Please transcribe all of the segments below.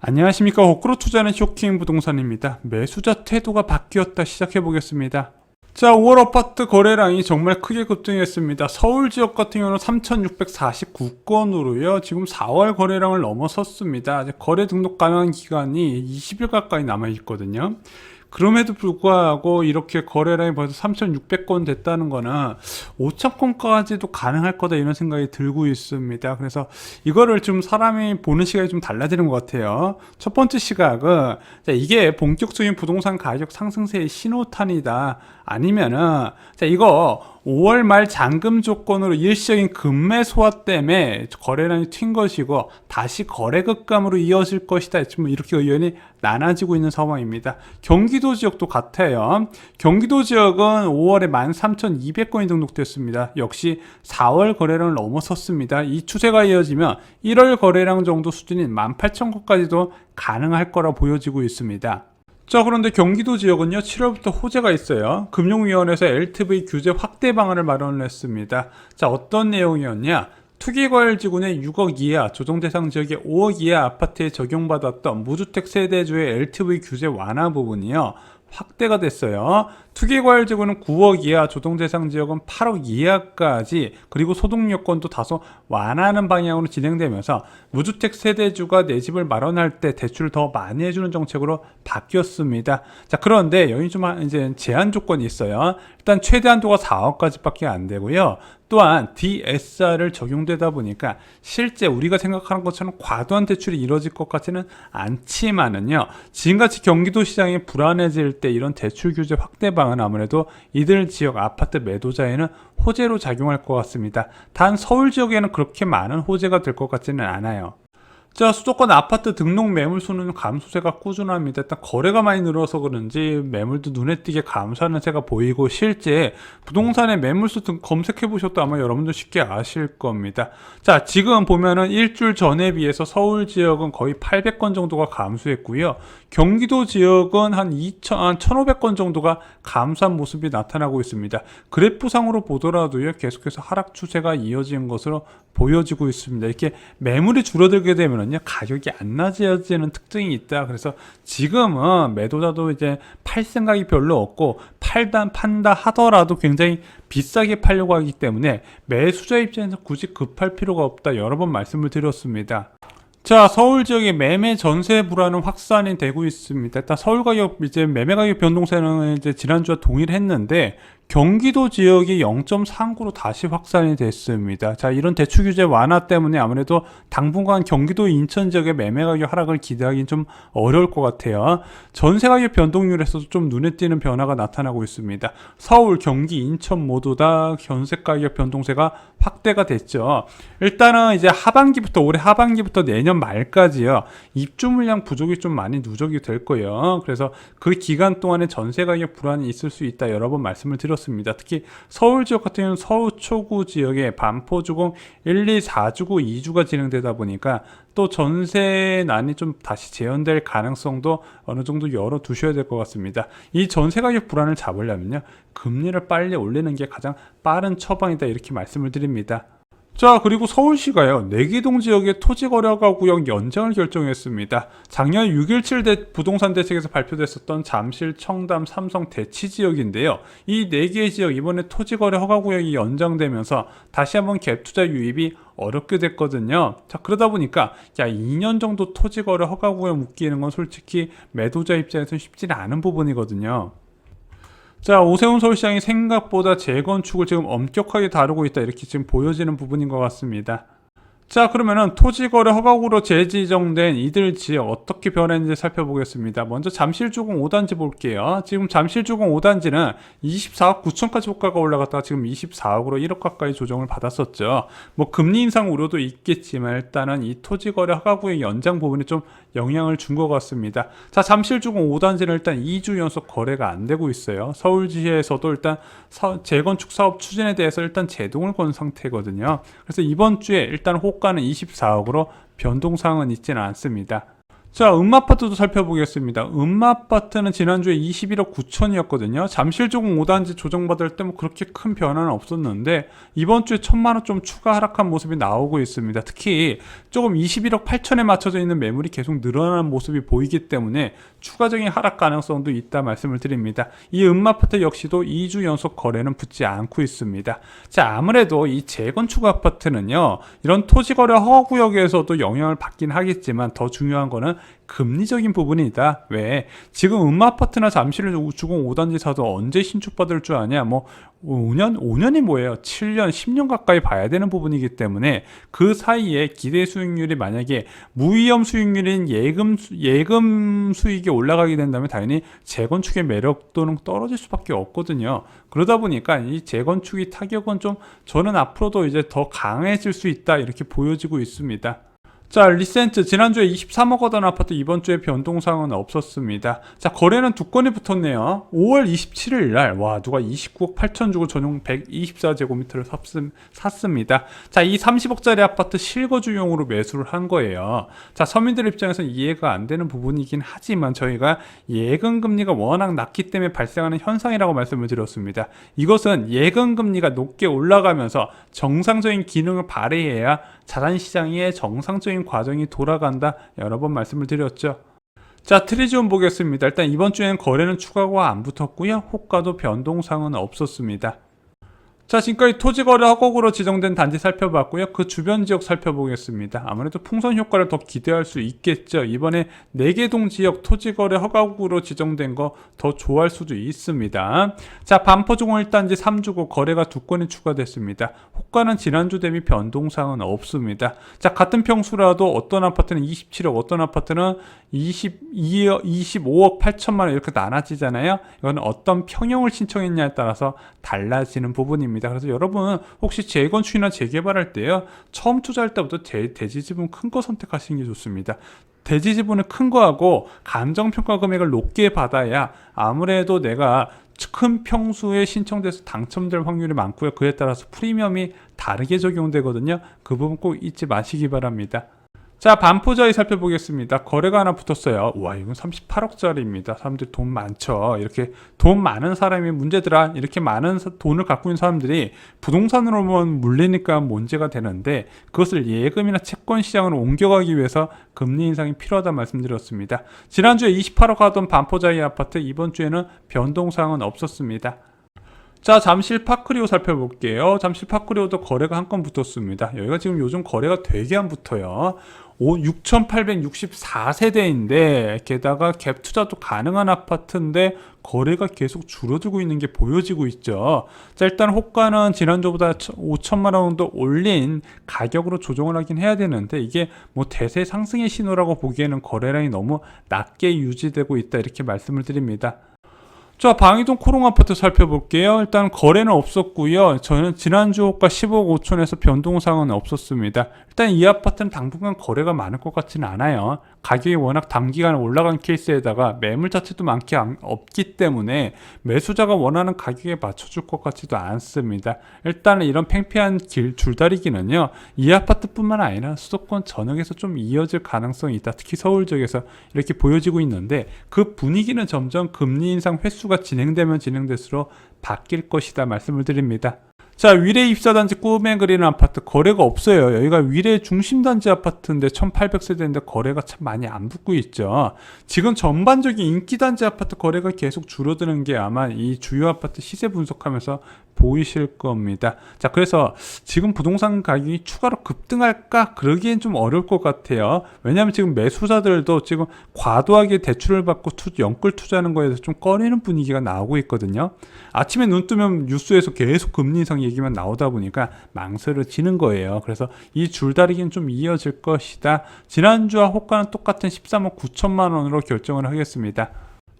안녕하십니까. 거꾸로 투자는 쇼킹 부동산입니다. 매수자 태도가 바뀌었다 시작해 보겠습니다. 자, 5월 아파트 거래량이 정말 크게 급등했습니다. 서울 지역 같은 경우는 3,649건으로요. 지금 4월 거래량을 넘어섰습니다. 아직 거래 등록 가능한 기간이 20일 가까이 남아 있거든요. 그럼에도 불구하고 이렇게 거래량이 벌써 3,600건 됐다는 거는 5,000건까지도 가능할 거다 이런 생각이 들고 있습니다. 그래서 이거를 좀 사람이 보는 시각이 좀 달라지는 것 같아요. 첫 번째 시각은 이게 본격적인 부동산 가격 상승세의 신호탄이다. 아니면은 이거 5월 말 잔금 조건으로 일시적인 급매 소화 때문에 거래량이 튄 것이고 다시 거래 급감으로 이어질 것이다. 지금 이렇게 의견이 나눠지고 있는 상황입니다. 경기도 지역도 같아요. 경기도 지역은 5월에 13,200건이 등록됐습니다. 역시 4월 거래량을 넘어섰습니다. 이 추세가 이어지면 1월 거래량 정도 수준인 18,000건까지도 가능할 거라 보여지고 있습니다. 자, 그런데 경기도 지역은요, 7월부터 호재가 있어요. 금융위원회에서 LTV 규제 확대 방안을 마련을 했습니다. 자, 어떤 내용이었냐? 투기과열지구내 6억 이하, 조정대상 지역의 5억 이하 아파트에 적용받았던 무주택 세대주의 LTV 규제 완화 부분이요, 확대가 됐어요. 투기과열지구는 9억 이하, 조정대상 지역은 8억 이하까지, 그리고 소득요건도 다소 완화하는 방향으로 진행되면서 무주택 세대주가 내 집을 마련할 때 대출을 더 많이 해주는 정책으로 바뀌었습니다. 자, 그런데 여기 좀 이제 제한 조건이 있어요. 일단 최대 한도가 4억까지밖에 안 되고요. 또한 DSR을 적용되다 보니까 실제 우리가 생각하는 것처럼 과도한 대출이 이루어질 것 같지는 않지만은요, 지금같이 경기도 시장이 불안해질 때 이런 대출 규제 확대 방은 아무래도 이들 지역 아파트 매도자에는 호재로 작용할 것 같습니다. 단 서울 지역에는 그렇게 많은 호재가 될 것 같지는 않아요. 자, 수도권 아파트 등록 매물 수는 감소세가 꾸준합니다. 일단 거래가 많이 늘어서 그런지 매물도 눈에 띄게 감소하는 세가 보이고, 실제 부동산의 매물수 등 검색해 보셔도 아마 여러분들 쉽게 아실 겁니다. 자, 지금 보면은 일주일 전에 비해서 서울 지역은 거의 800건 정도가 감소했고요. 경기도 지역은 한 1,500건 정도가 감소한 모습이 나타나고 있습니다. 그래프상으로 보더라도요, 계속해서 하락 추세가 이어진 것으로 보여지고 있습니다. 이렇게 매물이 줄어들게 되면은요, 가격이 안 낮아지는 특징이 있다. 그래서 지금은 매도자도 이제 팔 생각이 별로 없고, 판다 하더라도 굉장히 비싸게 팔려고 하기 때문에 매수자 입장에서 굳이 급할 필요가 없다. 여러 번 말씀을 드렸습니다. 자, 서울 지역의 매매 전세 불안은 확산이 되고 있습니다. 일단 서울 가격, 이제 매매 가격 변동세는 이제 지난주와 동일했는데, 경기도 지역이 0.39로 다시 확산이 됐습니다. 자, 이런 대출 규제 완화 때문에 아무래도 당분간 경기도 인천 지역의 매매 가격 하락을 기대하기는 좀 어려울 것 같아요. 전세 가격 변동률에서도 좀 눈에 띄는 변화가 나타나고 있습니다. 서울, 경기, 인천 모두 다 전세 가격 변동세가 확대가 됐죠. 일단은 이제 올해 하반기부터 내년 말까지요, 입주 물량 부족이 좀 많이 누적이 될 거예요. 그래서 그 기간 동안에 전세 가격 불안이 있을 수 있다. 여러 번 말씀을 드렸습니다. 특히 서울 지역 같은 경우는 서초구 지역에 반포주공 1, 2, 4주구 2주가 진행되다 보니까 또 전세난이 좀 다시 재현될 가능성도 어느 정도 열어두셔야 될 것 같습니다. 이 전세 가격 불안을 잡으려면요, 금리를 빨리 올리는 게 가장 빠른 처방이다. 이렇게 말씀을 드립니다. 자, 그리고 서울시가요, 내기동 지역의 토지거래허가 구역 연장을 결정했습니다. 작년 6.17 부동산 대책에서 발표됐었던 잠실, 청담, 삼성, 대치 지역인데요. 이 4개의 지역 이번에 토지거래 허가 구역이 연장되면서 다시 한번 갭투자 유입이 어렵게 됐거든요. 자, 그러다 보니까 2년 정도 토지거래 허가 구역 묶이는 건 솔직히 매도자 입장에서는 쉽지는 않은 부분이거든요. 자, 오세훈 서울시장이 생각보다 재건축을 지금 엄격하게 다루고 있다. 이렇게 지금 보여지는 부분인 것 같습니다. 자, 그러면은 토지거래 허가구로 재지정된 이들 지역 어떻게 변했는지 살펴보겠습니다. 먼저 잠실주공 5단지 볼게요. 지금 잠실주공 5단지는 24억 9천까지 호가가 올라갔다가 지금 24억으로 1억 가까이 조정을 받았었죠. 뭐 금리 인상 우려도 있겠지만 일단은 이 토지거래 허가구의 연장 부분이 좀 영향을 준 것 같습니다. 자, 잠실주공 5단지는 일단 2주 연속 거래가 안 되고 있어요. 서울시에서도 일단 재건축 사업 추진에 대해서 일단 제동을 건 상태거든요. 그래서 이번 주에 일단 호가는 24억으로 변동사항은 있지는 않습니다. 자, 음마아파트도 살펴보겠습니다. 음마아파트는 지난주에 21억 9천이었거든요. 잠실조공 5단지 조정받을 때 뭐 그렇게 큰 변화는 없었는데 이번 주에 1,000만 원 좀 추가 하락한 모습이 나오고 있습니다. 특히 조금 21억 8천에 맞춰져 있는 매물이 계속 늘어나는 모습이 보이기 때문에 추가적인 하락 가능성도 있다 말씀을 드립니다. 이 음마아파트 역시도 2주 연속 거래는 붙지 않고 있습니다. 자, 아무래도 이 재건축 아파트는요, 이런 토지거래 허가구역에서도 영향을 받긴 하겠지만 더 중요한 거는 금리적인 부분이다. 왜? 지금 음마아파트나 잠실주공 5단지 사도 언제 신축받을 줄 아냐? 뭐 5년이 뭐예요? 7년, 10년 가까이 봐야 되는 부분이기 때문에 그 사이에 기대 수익률이 만약에 무위험 수익률인 예금 수익이 올라가게 된다면 당연히 재건축의 매력도는 떨어질 수밖에 없거든요. 그러다 보니까 이 재건축의 타격은 좀 저는 앞으로도 이제 더 강해질 수 있다 이렇게 보여지고 있습니다. 자, 리센트 지난주에 23억 하던 아파트 이번 주에 변동사항은 없었습니다. 자, 거래는 두 건이 붙었네요. 5월 27일 날, 와, 누가 29억 8천 주고 전용 124제곱미터를 샀습니다. 자, 이 30억짜리 아파트 실거주용으로 매수를 한 거예요. 자, 서민들 입장에서는 이해가 안 되는 부분이긴 하지만 저희가 예금금리가 워낙 낮기 때문에 발생하는 현상이라고 말씀을 드렸습니다. 이것은 예금금리가 높게 올라가면서 정상적인 기능을 발휘해야 자산시장의 정상적인 과정이 돌아간다 여러 번 말씀을 드렸죠. 자, 트리지온 보겠습니다. 일단 이번 주에는 거래는 추가가 안 붙었고요. 호가도 변동사항은 없었습니다. 자, 지금까지 토지거래 허가구로 지정된 단지 살펴봤고요. 그 주변 지역 살펴보겠습니다. 아무래도 풍선 효과를 더 기대할 수 있겠죠. 이번에 4개동 지역 토지거래 허가구로 지정된 거 더 좋아할 수도 있습니다. 자, 반포주공 1단지 3주고 거래가 2건이 추가됐습니다. 호가는 지난주 대비 변동사항은 없습니다. 자, 같은 평수라도 어떤 아파트는 27억, 어떤 아파트는 25억 8천만 원 이렇게 나눠지잖아요. 이건 어떤 평형을 신청했냐에 따라서 달라지는 부분입니다. 그래서 여러분 혹시 재건축이나 재개발할 때요, 처음 투자할 때부터 대지 지분 큰 거 선택하시는 게 좋습니다. 대지 지분을 큰 거하고 감정평가 금액을 높게 받아야 아무래도 내가 큰 평수에 신청돼서 당첨될 확률이 많고요. 그에 따라서 프리미엄이 다르게 적용되거든요. 그 부분 꼭 잊지 마시기 바랍니다. 자, 반포자이 살펴보겠습니다. 거래가 하나 붙었어요. 와, 이건 38억짜리입니다. 사람들 돈 많죠. 이렇게 돈 많은 사람이 문제더라. 이렇게 많은 돈을 갖고 있는 사람들이 부동산으로만 물리니까 문제가 되는데 그것을 예금이나 채권 시장으로 옮겨가기 위해서 금리 인상이 필요하다 말씀드렸습니다. 지난주에 28억 하던 반포자이 아파트 이번 주에는 변동사항은 없었습니다. 자, 잠실 파크리오 살펴볼게요. 잠실 파크리오도 거래가 한 건 붙었습니다. 여기가 지금 요즘 거래가 되게 안 붙어요. 6,864세대인데 게다가 갭 투자도 가능한 아파트인데 거래가 계속 줄어들고 있는 게 보여지고 있죠. 자, 일단 호가는 지난주보다 5천만 원 정도 올린 가격으로 조정을 하긴 해야 되는데 이게 뭐 대세 상승의 신호라고 보기에는 거래량이 너무 낮게 유지되고 있다 이렇게 말씀을 드립니다. 자, 방이동 코롱 아파트 살펴볼게요. 일단 거래는 없었고요. 저는 지난주 호가 10억 5천에서 변동사항은 없었습니다. 일단 이 아파트는 당분간 거래가 많을 것 같지는 않아요. 가격이 워낙 단기간에 올라간 케이스에다가 매물 자체도 없기 때문에 매수자가 원하는 가격에 맞춰줄 것 같지도 않습니다. 일단은 이런 팽팽한 줄다리기는요, 이 아파트뿐만 아니라 수도권 전역에서 좀 이어질 가능성이 있다. 특히 서울 지역에서 이렇게 보여지고 있는데 그 분위기는 점점 금리 인상 횟수가 진행되면 진행될수록 바뀔 것이다 말씀을 드립니다. 자, 위례 입사단지 꿈에 그리는 아파트 거래가 없어요. 여기가 위례 중심단지 아파트인데 1800세대인데 거래가 참 많이 안 붙고 있죠. 지금 전반적인 인기단지 아파트 거래가 계속 줄어드는 게 아마 이 주요 아파트 시세 분석하면서 보이실 겁니다. 자, 그래서 지금 부동산 가격이 추가로 급등할까? 그러기엔 좀 어려울 것 같아요. 왜냐하면 지금 매수자들도 지금 과도하게 대출을 받고 연끌 투자하는 거에 대해서 좀 꺼리는 분위기가 나오고 있거든요. 아침에 눈 뜨면 뉴스에서 계속 금리 인상 얘기만 나오다 보니까 망설여지는 거예요. 그래서 이 줄다리기는 좀 이어질 것이다. 지난주와 호가는 똑같은 13억 9천만 원으로 결정을 하겠습니다.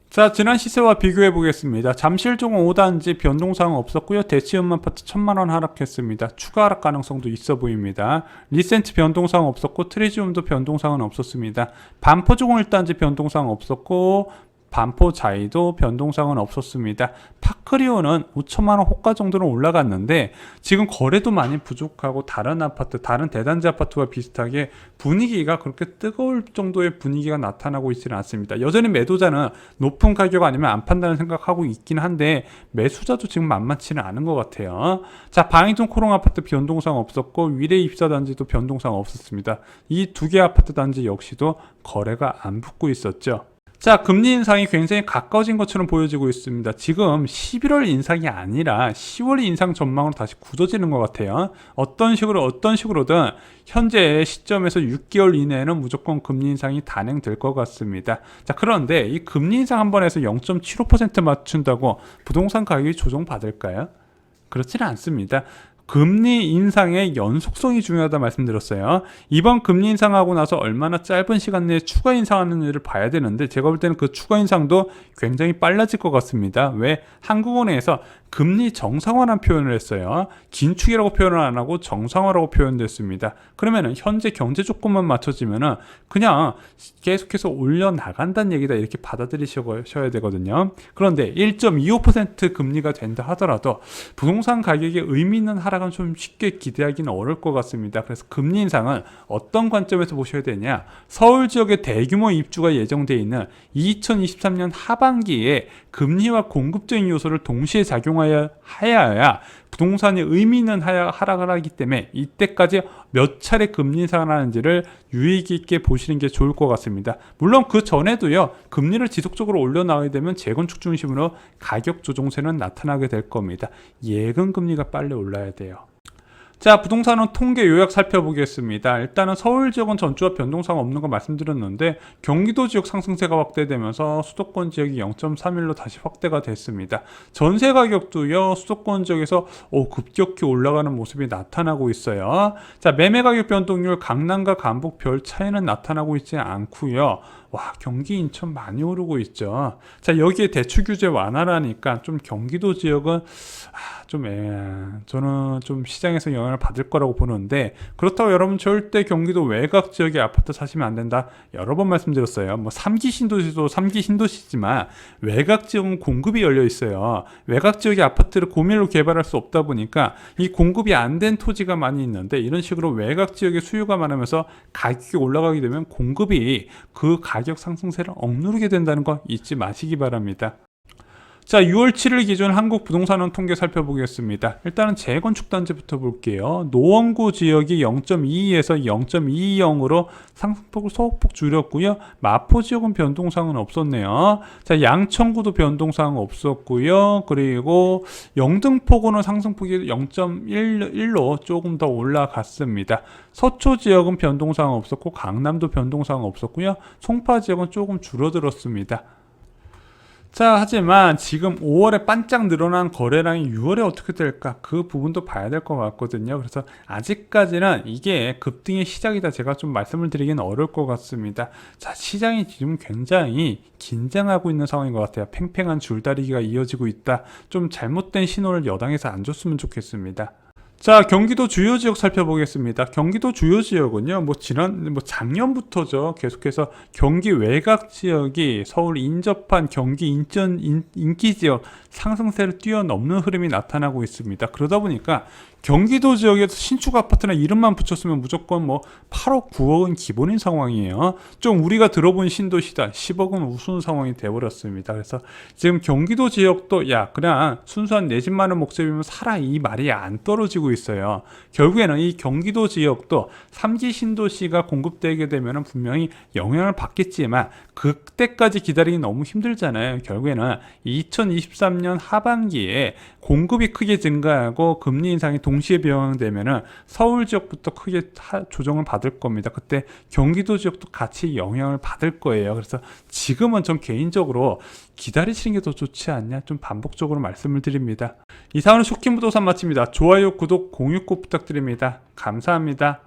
자, 지난 시세와 비교해 보겠습니다. 잠실조공 5단지 변동사항은 없었고요. 대치음 아파트 1,000만 원 하락했습니다. 추가 하락 가능성도 있어 보입니다. 리센트 변동사항 없었고 트리지움도 변동사항은 없었습니다. 반포조공 1단지 변동사항 없었고 반포자이도 변동사항은 없었습니다. 파크리오는 5천만 원 호가 정도는 올라갔는데 지금 거래도 많이 부족하고 다른 아파트, 다른 대단지 아파트와 비슷하게 분위기가 그렇게 뜨거울 정도의 분위기가 나타나고 있지는 않습니다. 여전히 매도자는 높은 가격 아니면 안 판다는 생각하고 있긴 한데 매수자도 지금 만만치는 않은 것 같아요. 자, 방이동 코롱 아파트 변동사항 없었고 위례 입사 단지도 변동사항 없었습니다. 이 두 개 아파트 단지 역시도 거래가 안 붙고 있었죠. 자, 금리 인상이 굉장히 가까워진 것처럼 보여지고 있습니다. 지금 11월 인상이 아니라 10월 인상 전망으로 다시 굳어지는 것 같아요. 어떤 식으로든 현재 시점에서 6개월 이내에는 무조건 금리 인상이 단행될 것 같습니다. 자, 그런데 이 금리 인상 한 번에서 0.75% 맞춘다고 부동산 가격이 조정받을까요? 그렇지는 않습니다. 금리 인상의 연속성이 중요하다 말씀드렸어요. 이번 금리 인상하고 나서 얼마나 짧은 시간 내에 추가 인상하는지를 봐야 되는데 제가 볼 때는 그 추가 인상도 굉장히 빨라질 것 같습니다. 왜? 한국은행에서 금리 정상화라는 표현을 했어요. 긴축이라고 표현을 안 하고 정상화라고 표현됐습니다. 그러면은 현재 경제 조건만 맞춰지면은 그냥 계속해서 올려나간다는 얘기다 이렇게 받아들이셔야 되거든요. 그런데 1.25% 금리가 된다 하더라도 부동산 가격에 의미 있는 하락은 좀 쉽게 기대하기는 어려울 것 같습니다. 그래서 금리 인상은 어떤 관점에서 보셔야 되냐? 서울 지역에 대규모 입주가 예정되어 있는 2023년 하반기에 금리와 공급적인 요소를 동시에 작용하여야 부동산이 의미 있는 하락을 하기 때문에 이때까지 몇 차례 금리 인상을 하는지를 유의 깊게 보시는 게 좋을 것 같습니다. 물론 그 전에도요, 금리를 지속적으로 올려나가게 되면 재건축 중심으로 가격 조정세는 나타나게 될 겁니다. 예금 금리가 빨리 올라야 돼요. 자, 부동산은 통계 요약 살펴보겠습니다. 일단은 서울 지역은 전주와 변동사항 없는 거 말씀드렸는데 경기도 지역 상승세가 확대되면서 수도권 지역이 0.31로 다시 확대가 됐습니다. 전세 가격도요, 수도권 지역에서 급격히 올라가는 모습이 나타나고 있어요. 자, 매매 가격 변동률 강남과 강북 별 차이는 나타나고 있지 않고요. 와, 경기 인천 많이 오르고 있죠. 자, 여기에 대출 규제 완화라니까 좀 경기도 지역은 저는 좀 시장에서 영향을 받을 거라고 보는데, 그렇다고 여러분 절대 경기도 외곽 지역에 아파트 사시면 안 된다 여러 번 말씀드렸어요. 뭐 3기 신도시도 3기 신도시지만 외곽 지역은 공급이 열려 있어요. 외곽 지역의 아파트를 고밀로 개발할 수 없다 보니까 이 공급이 안 된 토지가 많이 있는데, 이런 식으로 외곽 지역의 수요가 많으면서 가격이 올라가게 되면 공급이 그 가격 상승세를 억누르게 된다는 거 잊지 마시기 바랍니다. 자, 6월 7일 기준 한국 부동산원 통계 살펴보겠습니다. 일단은 재건축 단지부터 볼게요. 노원구 지역이 0.22에서 0.20으로 상승폭을 소폭 줄였고요. 마포 지역은 변동사항은 없었네요. 자, 양천구도 변동사항 없었고요. 그리고 영등포구는 상승폭이 0.1로 조금 더 올라갔습니다. 서초 지역은 변동사항 없었고 강남도 변동사항 없었고요. 송파 지역은 조금 줄어들었습니다. 자, 하지만 지금 5월에 반짝 늘어난 거래량이 6월에 어떻게 될까? 그 부분도 봐야 될 것 같거든요. 그래서 아직까지는 이게 급등의 시작이다. 제가 좀 말씀을 드리기는 어려울 것 같습니다. 자, 시장이 지금 굉장히 긴장하고 있는 상황인 것 같아요. 팽팽한 줄다리기가 이어지고 있다. 좀 잘못된 신호를 여당에서 안 줬으면 좋겠습니다. 자, 경기도 주요 지역 살펴보겠습니다. 경기도 주요 지역은요, 작년부터죠. 계속해서 경기 외곽 지역이 서울 인접한 경기 인기 지역 상승세를 뛰어넘는 흐름이 나타나고 있습니다. 그러다 보니까 경기도 지역에서 신축 아파트나 이름만 붙였으면 무조건 8억, 9억은 기본인 상황이에요. 좀 우리가 들어본 신도시다. 10억은 우스운 상황이 돼버렸습니다. 그래서 지금 경기도 지역도 그냥 순수한 내 집 마련 목적이면 사라 이 말이 안 떨어지고 있어요. 결국에는 이 경기도 지역도 3기 신도시가 공급되게 되면 분명히 영향을 받겠지만 그때까지 기다리기 너무 힘들잖아요. 결국에는 2023년 하반기에 공급이 크게 증가하고 금리 인상이 동시에 변경되면은 서울 지역부터 크게 조정을 받을 겁니다. 그때 경기도 지역도 같이 영향을 받을 거예요. 그래서 지금은 전 개인적으로 기다리시는 게 더 좋지 않냐, 좀 반복적으로 말씀을 드립니다. 이상으로 쇼킹부동산 마칩니다. 좋아요, 구독, 공유 꼭 부탁드립니다. 감사합니다.